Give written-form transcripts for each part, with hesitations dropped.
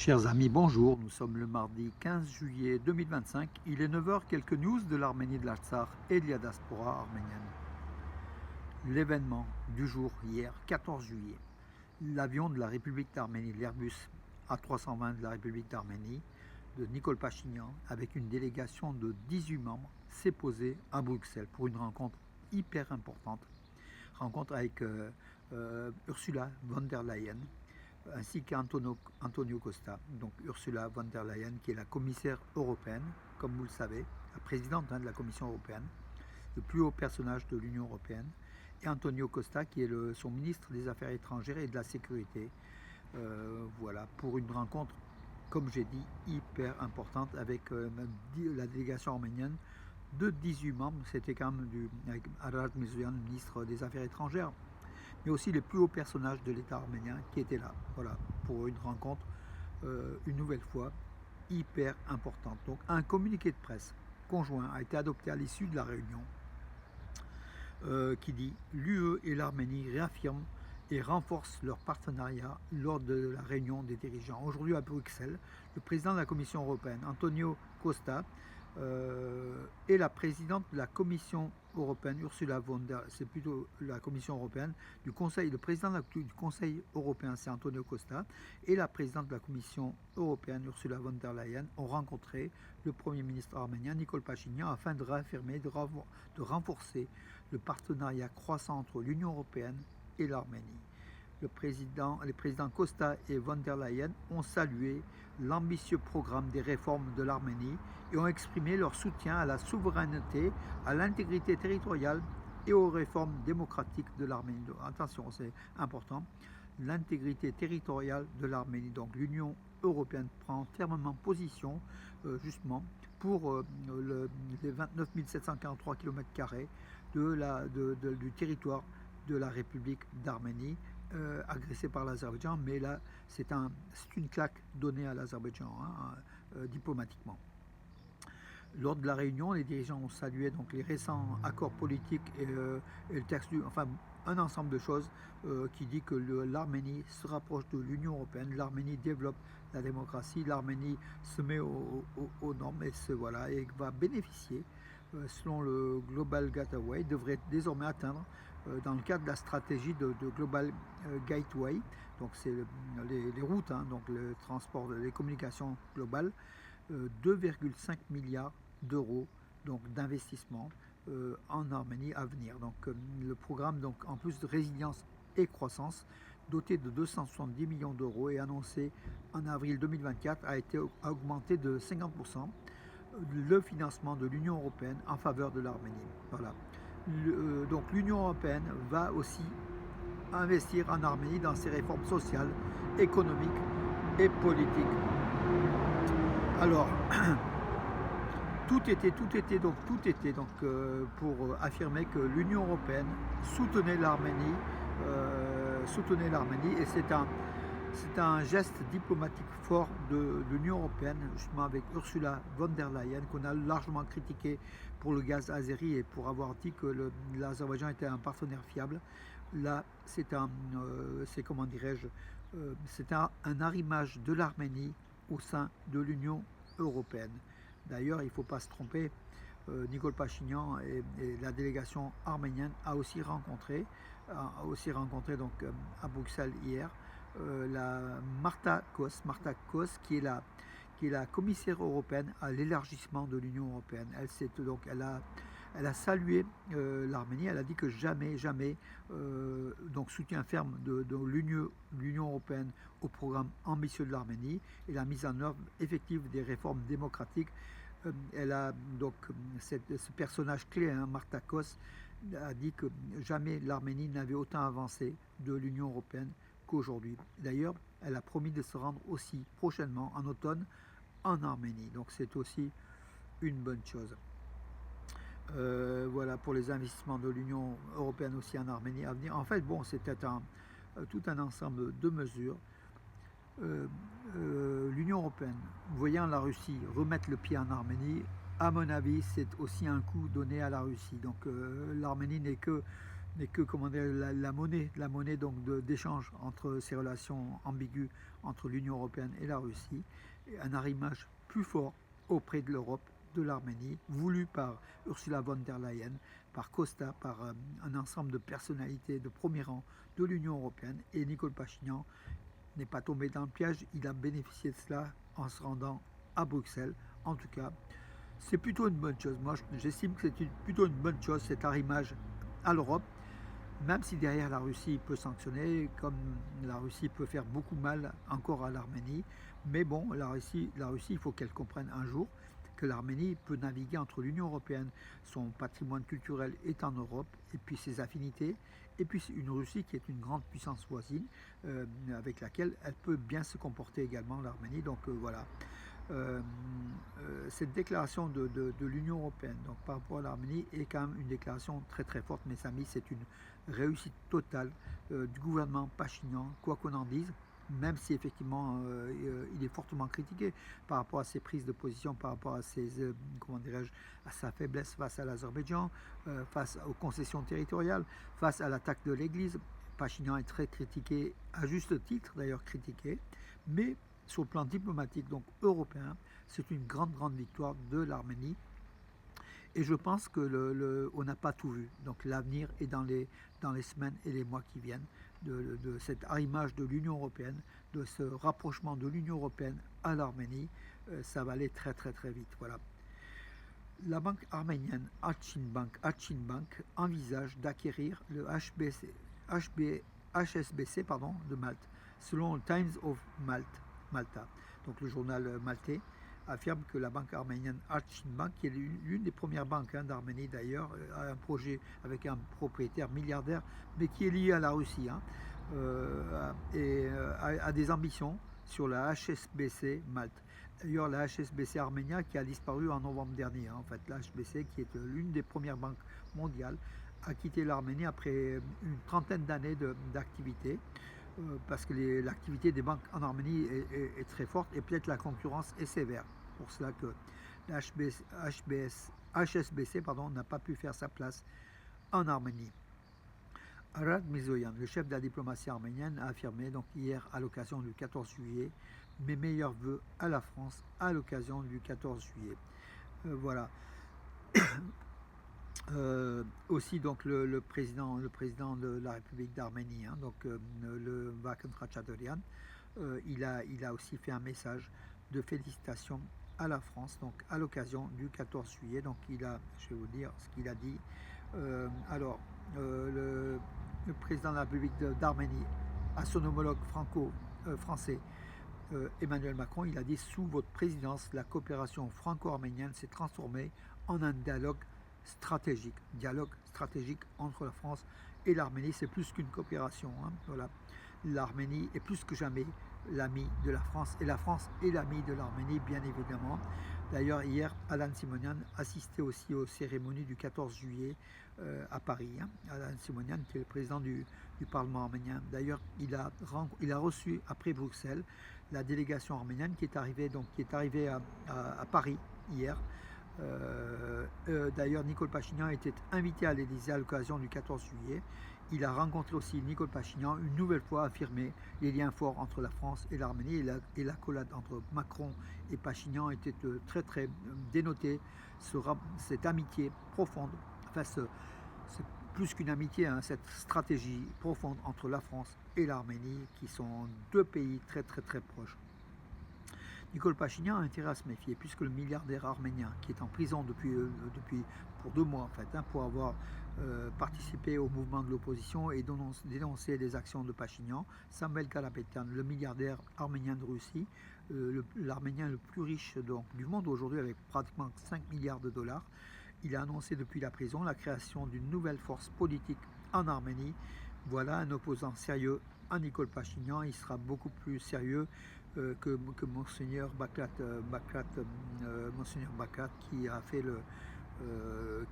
Chers amis, bonjour. Nous sommes le mardi 15 juillet 2025. Il est 9 heures. Quelques news de l'Arménie, de l'Artsakh et de la diaspora arménienne. L'événement du jour, hier, 14 juillet. L'avion de la République d'Arménie, l'Airbus A320 de la République d'Arménie, de Nicole Pachinian, avec une délégation de 18 membres, s'est posé à Bruxelles pour une rencontre hyper importante. Rencontre avec Ursula von der Leyen, ainsi qu'Antonio Costa. Donc Ursula von der Leyen, qui est la commissaire européenne, comme vous le savez, la présidente de la Commission européenne, le plus haut personnage de l'Union européenne, et Antonio Costa, qui est son ministre des Affaires étrangères et de la Sécurité. Voilà, pour une rencontre, comme j'ai dit, hyper importante avec la délégation arménienne de 18 membres. C'était quand même avec Arat Mirzoyan, ministre des Affaires étrangères, mais aussi les plus hauts personnages de l'État arménien qui étaient là, voilà, pour une rencontre, une nouvelle fois, hyper importante. Donc un communiqué de presse conjoint a été adopté à l'issue de la réunion qui dit « L'UE et l'Arménie réaffirment et renforcent leur partenariat lors de la réunion des dirigeants. » Aujourd'hui à Bruxelles, le président de la Commission européenne, Antonio Costa, et la présidente de la Commission européenne, Ursula von der, c'est plutôt la Commission européenne, du Conseil, le président du Conseil européen, c'est Antonio Costa, et la présidente de la Commission européenne, Ursula von der Leyen, ont rencontré le Premier ministre arménien, Nicole Pachinian, afin de réaffirmer, de renforcer le partenariat croissant entre l'Union européenne et l'Arménie. Les présidents Costa et von der Leyen ont salué l'ambitieux programme des réformes de l'Arménie et ont exprimé leur soutien à la souveraineté, à l'intégrité territoriale et aux réformes démocratiques de l'Arménie. Attention, c'est important, l'intégrité territoriale de l'Arménie. Donc l'Union européenne prend fermement position justement pour les 29 743 km² du territoire de la République d'Arménie, agressé par l'Azerbaïdjan, mais là c'est une claque donnée à l'Azerbaïdjan diplomatiquement. Lors de la réunion, les dirigeants ont salué donc les récents accords politiques et le texte, enfin un ensemble de choses qui dit que l'Arménie se rapproche de l'Union européenne, l'Arménie développe la démocratie, l'Arménie se met aux normes et va bénéficier, selon le Global Gateway, devrait désormais atteindre, dans le cadre de la stratégie de Global Gateway, donc c'est les routes, donc le transport, les communications globales, 2,5 milliards d'euros d'investissement en Arménie à venir. Donc le programme, donc, en plus de résilience et croissance, doté de 270 millions d'euros et annoncé en avril 2024, a été augmenté de 50% le financement de l'Union européenne en faveur de l'Arménie. Voilà. Donc l'Union européenne va aussi investir en Arménie dans ses réformes sociales, économiques et politiques. Alors, tout était pour affirmer que l'Union européenne soutenait l'Arménie, et c'est un geste diplomatique fort de l'Union européenne, justement avec Ursula von der Leyen, qu'on a largement critiqué pour le gaz azéri et pour avoir dit que l'Azerbaïdjan était un partenaire fiable. Là, c'est comment dirais-je, c'est un arrimage de l'Arménie au sein de l'Union européenne. D'ailleurs, il ne faut pas se tromper, Nicole Pachinian et la délégation arménienne a aussi rencontré donc, à Bruxelles hier la Marta Kos, qui est la commissaire européenne à l'élargissement de l'Union européenne. Elle a salué l'Arménie, elle a dit que jamais, donc soutien ferme de l'Union européenne au programme ambitieux de l'Arménie et la mise en œuvre effective des réformes démocratiques. Elle a donc ce personnage clé, Marta Kos, a dit que jamais l'Arménie n'avait autant avancé de l'Union européenne qu'aujourd'hui. D'ailleurs, elle a promis de se rendre aussi prochainement, en automne, en Arménie. Donc c'est aussi une bonne chose. Voilà pour les investissements de l'Union européenne aussi en Arménie à venir. En fait, bon, c'était tout un ensemble de mesures. L'Union européenne, voyant la Russie remettre le pied en Arménie, à mon avis, c'est aussi un coup donné à la Russie. Donc l'Arménie n'est que n'est que comment dire, la monnaie donc d'échange entre ces relations ambiguës entre l'Union européenne et la Russie, et un arrimage plus fort auprès de l'Europe, de l'Arménie, voulu par Ursula von der Leyen, par Costa, par un ensemble de personnalités de premier rang de l'Union européenne. Et Nicole Pachinian n'est pas tombé dans le piège, il a bénéficié de cela en se rendant à Bruxelles. En tout cas, c'est plutôt une bonne chose. Moi, j'estime que c'est plutôt une bonne chose, cet arrimage à l'Europe, même si derrière la Russie peut sanctionner, comme la Russie peut faire beaucoup mal encore à l'Arménie. Mais bon, la Russie, il faut qu'elle comprenne un jour que l'Arménie peut naviguer entre l'Union européenne, son patrimoine culturel est en Europe, et puis ses affinités, et puis une Russie qui est une grande puissance voisine, avec laquelle elle peut bien se comporter également, l'Arménie. Donc voilà. Euh, cette déclaration de l'Union européenne donc par rapport à l'Arménie est quand même une déclaration très très forte, mes amis. C'est une réussite totale du gouvernement Pachinian, quoi qu'on en dise, même si effectivement il est fortement critiqué par rapport à ses prises de position, par rapport à ses, comment dirais-je, à sa faiblesse face à l'Azerbaïdjan, face aux concessions territoriales, face à l'attaque de l'Église. Pachinian est très critiqué, à juste titre d'ailleurs critiqué, mais sur le plan diplomatique, donc européen, c'est une grande, grande victoire de l'Arménie. Et je pense que on n'a pas tout vu. Donc l'avenir est dans les semaines et les mois qui viennent de cet arrimage de l'Union européenne, de ce rapprochement de l'Union européenne à l'Arménie. Ça va aller très, très, très vite. Voilà. La banque arménienne Achin Bank envisage d'acquérir le HSBC de Malte, selon le Times of Malta. Donc le journal maltais affirme que la banque arménienne Achin Bank, qui est l'une des premières banques d'Arménie d'ailleurs, a un projet avec un propriétaire milliardaire, mais qui est lié à la Russie, et a des ambitions sur la HSBC Malte. D'ailleurs, la HSBC Arménia qui a disparu en novembre dernier. En fait, la HSBC, qui est l'une des premières banques mondiales, a quitté l'Arménie après une trentaine d'années d'activité, parce que l'activité des banques en Arménie est très forte et peut-être la concurrence est sévère. Pour cela que la HSBC n'a pas pu faire sa place en Arménie. Arad Mirzoyan, le chef de la diplomatie arménienne, a affirmé donc hier à l'occasion du 14 juillet mes meilleurs voeux à la France à l'occasion du 14 juillet. Voilà. Aussi donc le président de la République d'Arménie, le Vakhtang Ratchaburian, il a aussi fait un message de félicitations à la France donc à l'occasion du 14 juillet. Donc je vais vous dire ce qu'il a dit. Le président de la République d'Arménie, à son homologue franco-français Emmanuel Macron, il a dit: sous votre présidence, la coopération franco-arménienne s'est transformée en un dialogue stratégique entre la France et l'Arménie. C'est plus qu'une coopération. Voilà. L'Arménie est plus que jamais l'ami de la France, et la France est l'ami de l'Arménie, bien évidemment. D'ailleurs, hier, Alan Simonian assistait aussi aux cérémonies du 14 juillet à Paris. Alan Simonian, qui est le président du Parlement arménien. D'ailleurs, il a reçu après Bruxelles la délégation arménienne qui est arrivée à Paris hier. D'ailleurs, Nicole Pachinian était invité à l'Élysée à l'occasion du 14 juillet. Il a rencontré aussi Nicole Pachinian, une nouvelle fois affirmé les liens forts entre la France et l'Arménie, et l'accolade entre Macron et Pachinian était très très dénotée. Cette amitié profonde, enfin c'est plus qu'une amitié, cette stratégie profonde entre la France et l'Arménie, qui sont deux pays très très très proches. Nicole Pachinian a intérêt à se méfier, puisque le milliardaire arménien, qui est en prison depuis pour 2 mois en fait, pour avoir participé au mouvement de l'opposition et dénoncé les actions de Pachinian, Samuel Karapetyan, le milliardaire arménien de Russie, l'Arménien le plus riche du monde aujourd'hui, avec pratiquement 5 milliards de dollars, il a annoncé depuis la prison la création d'une nouvelle force politique en Arménie. Voilà un opposant sérieux à Nicole Pachinian. Il sera beaucoup plus sérieux que Monseigneur Baklat, Monseigneur Baklat, qui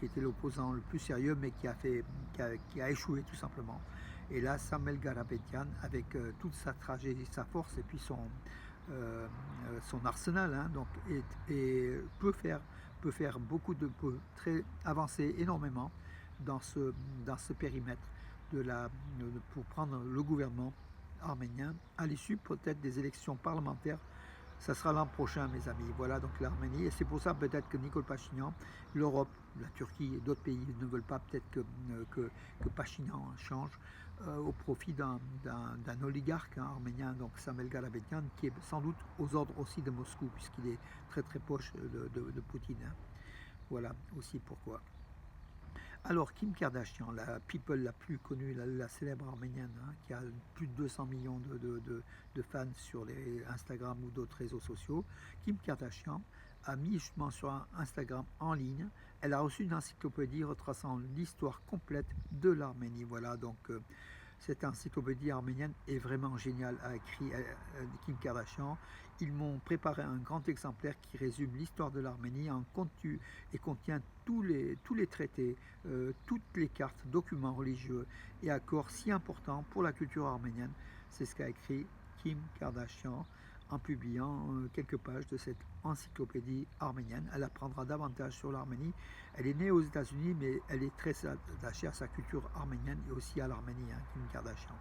était l'opposant le plus sérieux, mais qui a échoué tout simplement. Et là, Samuel Karapetyan, avec toute sa tragédie, sa force et puis son arsenal, peut faire beaucoup peut très avancer énormément dans ce périmètre pour prendre le gouvernement arménien à l'issue peut-être des élections parlementaires. Ça sera l'an prochain, mes amis. Voilà donc l'Arménie. Et c'est pour ça peut-être que Nicole Pachinian, l'Europe, la Turquie et d'autres pays ne veulent pas peut-être que Pachinian change au profit d'un oligarque arménien, donc Samuel Garabedian, qui est sans doute aux ordres aussi de Moscou, puisqu'il est très très proche de Poutine. Voilà aussi pourquoi. Alors, Kim Kardashian, la people la plus connue, la célèbre arménienne, qui a plus de 200 millions de fans sur les Instagram ou d'autres réseaux sociaux, Kim Kardashian a mis justement sur un Instagram en ligne, elle a reçu une encyclopédie retraçant l'histoire complète de l'Arménie. Voilà, donc cette encyclopédie arménienne est vraiment géniale, a écrit Kim Kardashian. Ils m'ont préparé un grand exemplaire qui résume l'histoire de l'Arménie en contenu et contient tous les traités, toutes les cartes, documents religieux et accords si importants pour la culture arménienne. C'est ce qu'a écrit Kim Kardashian en publiant quelques pages de cette encyclopédie arménienne. Elle apprendra davantage sur l'Arménie. Elle est née aux États-Unis, mais elle est très attachée à sa culture arménienne et aussi à l'Arménie, Kim Kardashian.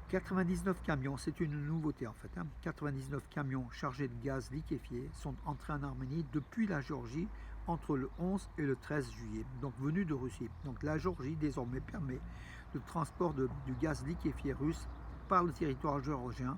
99 camions, c'est une nouveauté en fait. 99 camions chargés de gaz liquéfié sont entrés en Arménie depuis la Géorgie entre le 11 et le 13 juillet, donc venus de Russie. Donc la Géorgie désormais permet le transport du gaz liquéfié russe par le territoire géorgien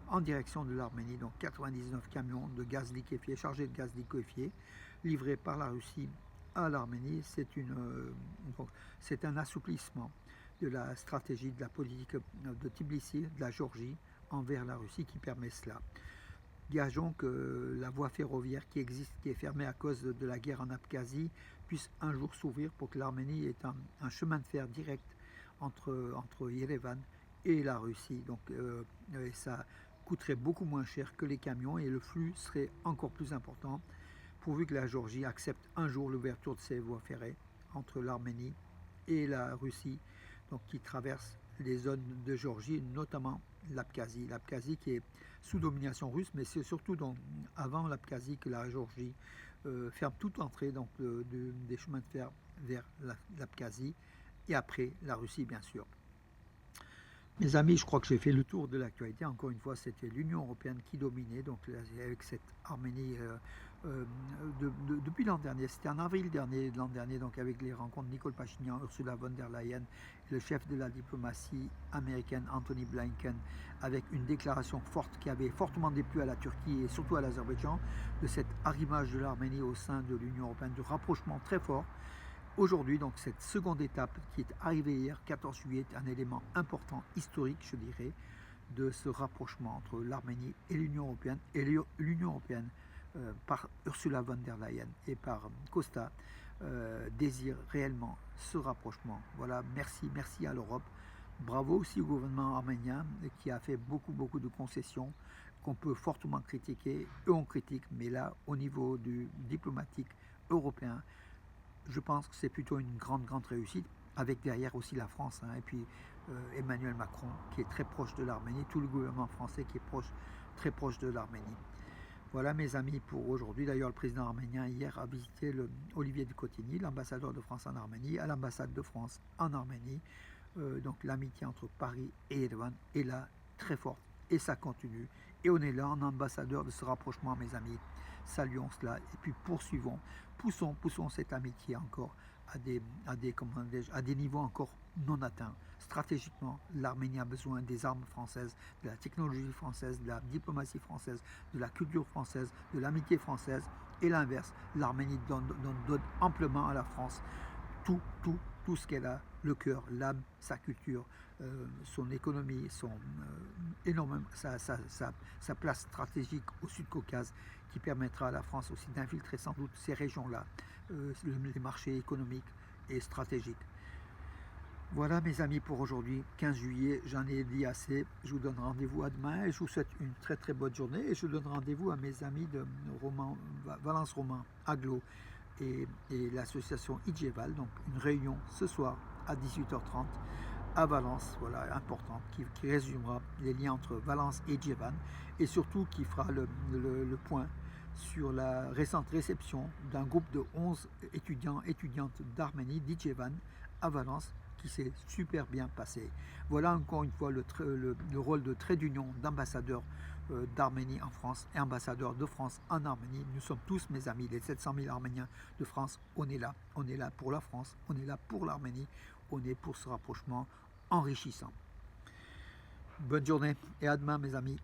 en direction de l'Arménie. Donc 99 camions de gaz liquéfié, chargés de gaz liquéfié, livrés par la Russie à l'Arménie. C'est un assouplissement de la stratégie de la politique de Tbilissi, de la Géorgie, envers la Russie qui permet cela. Gageons que la voie ferroviaire qui existe, qui est fermée à cause de la guerre en Abkhazie, puisse un jour s'ouvrir pour que l'Arménie ait un chemin de fer direct entre Yerevan et la Russie. Donc ça coûterait beaucoup moins cher que les camions et le flux serait encore plus important pourvu que la Géorgie accepte un jour l'ouverture de ces voies ferrées entre l'Arménie et la Russie, donc qui traverse les zones de Géorgie, notamment l'Abkhazie. L'Abkhazie qui est sous domination russe, mais c'est surtout avant l'Abkhazie que la Géorgie ferme toute entrée donc, des chemins de fer vers l'Abkhazie et après la Russie bien sûr. Mes amis, je crois que j'ai fait le tour de l'actualité. Encore une fois, c'était l'Union européenne qui dominait, donc avec cette Arménie depuis l'an dernier. C'était en avril dernier, de l'an dernier, donc avec les rencontres Nicole Pachinian, Ursula von der Leyen, et le chef de la diplomatie américaine Anthony Blinken, avec une déclaration forte qui avait fortement déplu à la Turquie et surtout à l'Azerbaïdjan de cet arrimage de l'Arménie au sein de l'Union européenne, de rapprochement très fort. Aujourd'hui, donc, cette seconde étape qui est arrivée hier, 14 juillet, est un élément important, historique, je dirais, de ce rapprochement entre l'Arménie et l'Union européenne. Et l'Union européenne, par Ursula von der Leyen et par Costa, désire réellement ce rapprochement. Voilà, merci à l'Europe. Bravo aussi au gouvernement arménien qui a fait beaucoup de concessions qu'on peut fortement critiquer. Eux on critique, mais là, au niveau du diplomatique européen, je pense que c'est plutôt une grande réussite, avec derrière aussi la France, et puis Emmanuel Macron, qui est très proche de l'Arménie, tout le gouvernement français qui est très proche de l'Arménie. Voilà mes amis pour aujourd'hui. D'ailleurs, le président arménien hier a visité Olivier de Cotigny, l'ambassadeur de France en Arménie, à l'ambassade de France en Arménie. Donc l'amitié entre Paris et Yerevan est là, très forte, et ça continue. Et on est là en ambassadeur de ce rapprochement, mes amis. Saluons cela et puis poussons cette amitié encore à des niveaux encore non atteints. Stratégiquement, l'Arménie a besoin des armes françaises, de la technologie française, de la diplomatie française, de la culture française, de l'amitié française, et l'inverse, l'Arménie donne amplement à la France tout ce qu'elle a, le cœur, l'âme, sa culture, son économie, sa place stratégique au Sud-Caucase, qui permettra à la France aussi d'infiltrer sans doute ces régions-là, les marchés économiques et stratégiques. Voilà mes amis pour aujourd'hui, 15 juillet, j'en ai dit assez. Je vous donne rendez-vous à demain et je vous souhaite une très bonne journée. Et je donne rendez-vous à mes amis de Valence Roman, Aglo et l'association Idjeval. Donc une réunion ce soir à 18h30 à Valence, voilà, importante, qui résumera les liens entre Valence et Djevan et surtout qui fera le point sur la récente réception d'un groupe de 11 étudiants et étudiantes d'Arménie d'Ijevan à Valence qui s'est super bien passé. Voilà encore une fois le rôle de trait d'union d'ambassadeur d'Arménie en France et ambassadeur de France en Arménie. Nous sommes tous mes amis, les 700 000 Arméniens de France, on est là pour la France, on est là pour l'Arménie, on est pour ce rapprochement enrichissant. Bonne journée et à demain mes amis.